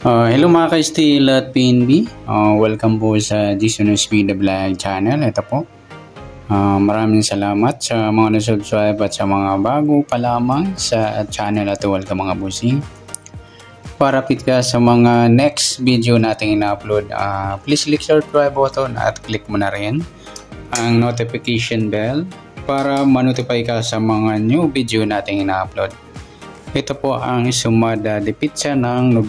Hello mga ka-Steel at PNB. Welcome po sa Disonus Vida Vlog channel. Ito po. Maraming salamat sa mga nasubscribe at sa mga bago pa lamang sa channel at welcome mga busing. Para update ka sa mga next video nating ina-upload, please click subscribe button at click mo na rin ang notification bell para ma-notify ka sa mga new video nating ina-upload. Ito po ang sumada de pizza ng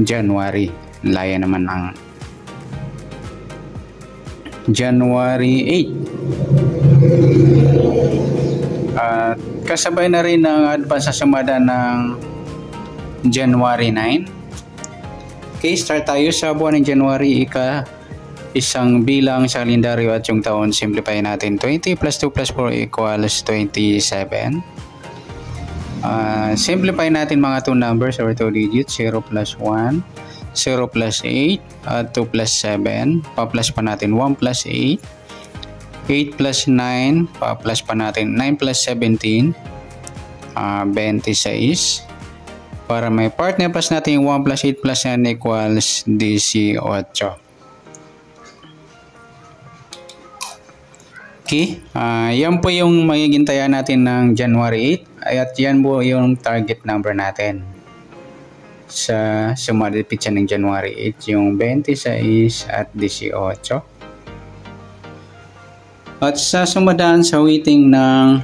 January. Laya naman ng January 8. Kasabay na rin ang advance sa sumada ng January 9. Okay, start tayo sa buwan ng January. Isang bilang sa kalendaryo at yung taon, simplify natin. 20 plus 2 plus 4 equals 27. Simplify natin mga 2 numbers or 2 digits. 0 plus 1, 0 plus 8, at 2 plus 7. Pa-plus pa natin 1 plus 8, 8 plus 9, pa-plus pa natin 9 plus 17, 26. Para may partner plus natin 1 plus 8 plus 9 equals 18. Okay, yan po yung magiging taya natin ng January 8 at yan po yung target number natin sa sumada de pizza ng January 8, yung 26 at 18. At sa sumadaan sa waiting ng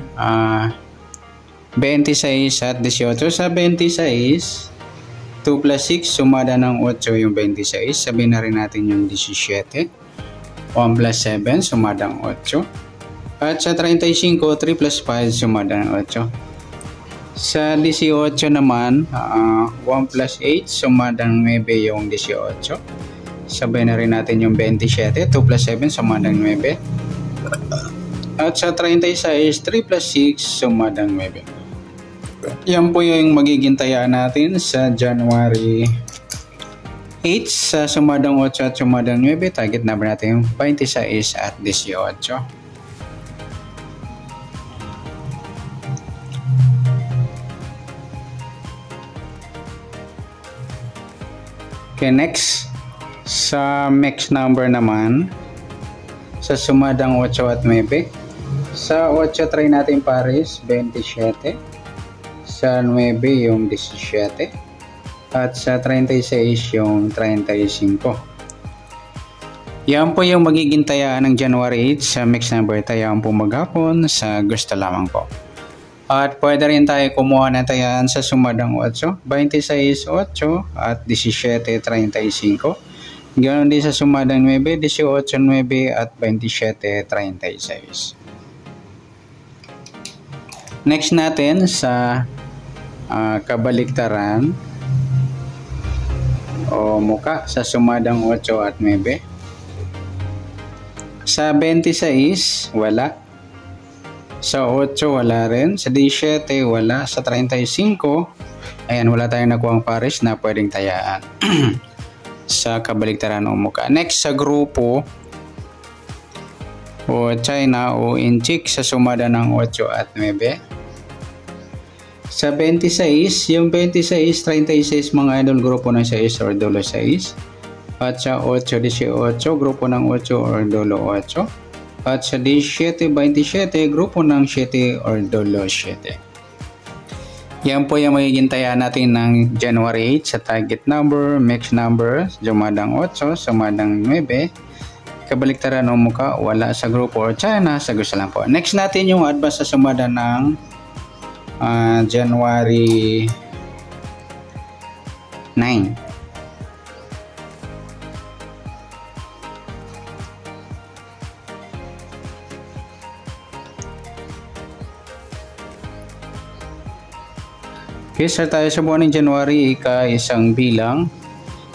26 at 18, sa 26, 2 plus 6, sumada ng 8 yung 26, sabihin na rin natin yung 17, 1 plus 7, sumada ng 8. At sa 35, 3 plus 5, sumada ng 8. Sa 18 naman, 1 plus 8, sumada ng 9 yung 18. Sabay na rin natin yung 27, 2 plus 7, sumada ng 9. At sa 36, 3 plus 6, sumada ng 9. Yan po yung magiging taya natin sa January 8 sa sumadang 8 at sumadang 9. Target number natin yung 26 at 18. Okay, next sa mix number naman sa sumadang 8 at 9. Sa 8 try natin pares 27, sa 9 yung 17, at sa 36 yung 35. Yan po yung magiging tayaan ng January 8 sa mix number. Tayaan po maghapon sa gusto lamang po. At pwede rin tayo kumuha ng tayaan sa sumadang 8, 26, 8 at 17, 35. Ganoon din sa sumadang 9, 18, 9 at 27, 36. Next natin sa kabaliktaran o muka sa sumadang 8 at 9. Sa 26, wala. Sa 8, wala rin. Sa 17, wala. Sa 35, ayan, wala tayong nakuhang pares na pwedeng tayaan sa kabaliktaran o muka. Next, sa grupo o China o inchik sa sumada ng 8 at 9. Sa 26, yung 26, 36 mga idol, grupo ng 6 or dolo 6. At sa 8, 18, grupo ng 8 or dolo 8. At sa 17, 27, grupo ng 7 or dolo 7. Yan po yung magiging taya natin ng January 8 sa target number, mix number, sumadang 8, sumadang 9. Kabaliktaran o muka, wala sa grupo or China, sa gusto lang po. Next natin yung advance sa sumada ng January 9. Okay, start tayo sa buwan ng January. Isang bilang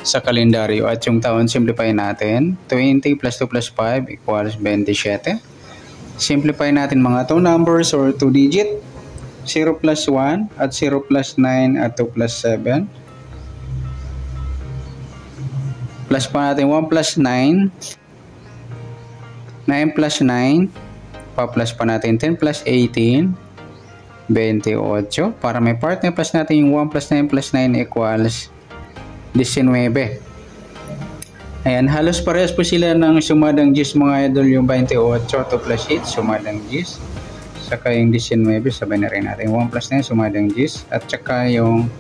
sa kalendaryo at yung taon, simplify natin. 20 plus 2 plus 5 equals 27. Simplify natin mga 2 numbers or 2 digit. 0 plus 1 at 0 plus 9 at 2 plus 7. Plus pa natin 1 plus 9. 9 plus 9. Pa-plus pa natin 10 plus 18. 28. Para may partner plus natin yung 1 plus 9 plus 9 equals 19. Ayan, halos parehas po sila ng sumadang gis mga idol, yung 28, 2 plus 8, sumadang gis. Saka yung 19, sabay na rin natin. 1 plus 9, sumadang gis. At saka yung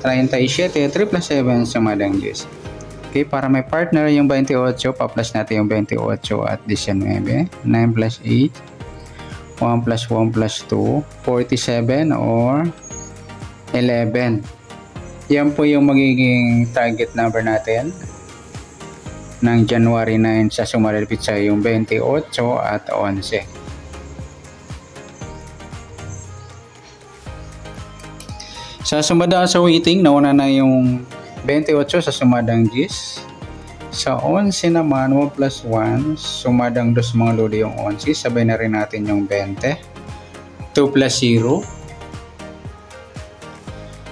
37, 3 plus 7, sumadang gis. Okay, para may partner yung 28, pa-plus natin yung 28 at 19. 9 plus 8, 1 plus 1 plus 2, 47 or 11. Yan po yung magiging target number natin ng January 9 sa sumalapit sa yung 28 at 11. Sa sumadaan sa waiting, nauna na yung 28 sa sumadang gis. Sa 11 naman, 1 plus 1, sumadang dos mga lodi yung 11. Sabay na rin natin yung 20. 2 plus 0.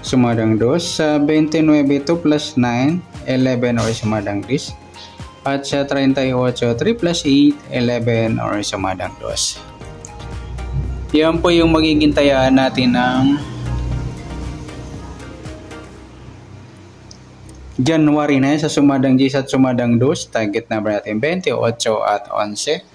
Sumadang dos. Sa 29, 2 plus 9, 11 or sumadang dis. At sa 38, 3 plus 8, 11 or sumadang dos. Yan po yung magiging tayaan natin ng January 9 sa sumadang gis at sumadang dos. Target number natin 28 at 11.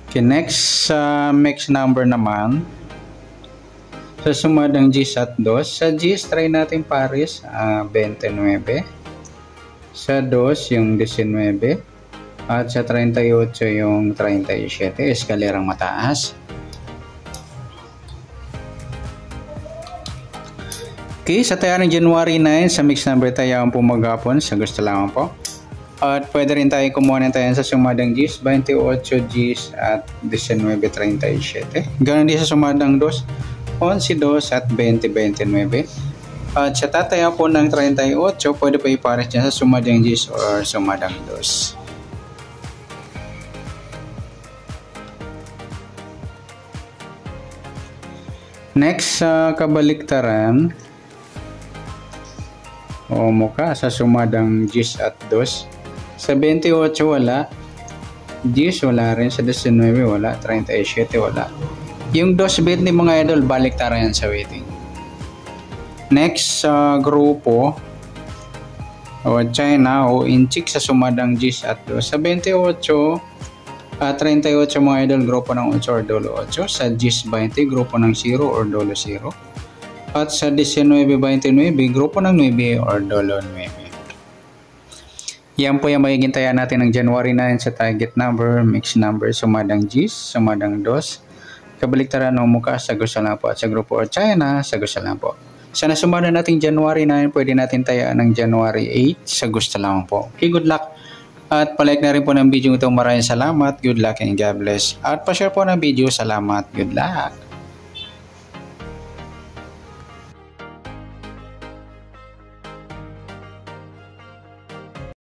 Okay, next sa mix number naman sa sumadang gis at dos. Sa gis try natin pares 29. Sa dos yung 19 at sa 38 yung 37. Eskalerang mataas. Okay, sa tayaan ng January 9, sa mix number tayo ang pumagapon sa gusto lamang po. At pwede rin tayo kumuha ng tayo sa sumadang gis, 28 gis at 19.37. Ganon din sa sumadang dos, 11 dos at 20.29. At sa tatayan po ng 38, pwede pa ipares dyan sa sumadang gis or sumadang dos. Next sa kabaliktaran, o mukha sa sumadang gis at dos. Sa 28 wala, gis wala rin, sa 19 wala, 37 wala. Yung dos bit ni mga idol, baliktaran yan sa waiting. Next sa grupo o China o Inchik sa sumadang gis at dos. Sa 28 38 mga idol, grupo ng 8 or dolo 8. Sa gis 20, grupo ng 0 or dolo 0. At sa 19-29, grupo ng 9 or dolo 9. Yan po yung magiging tayaan natin ng January 9 sa target number, mix number, sumadang gis, sumadang dos. Kabaliktaran ng mukha sa gusto lang po. At sa grupo or China, sa gusto lang po. Sa nasumada natin January 9, pwede natin tayaan ng January 8 sa gusto lang po. Okay, good luck. At palike na rin po ng video ito. Maraming salamat. Good luck and God bless. At pa-share po ng video. Salamat. Good luck.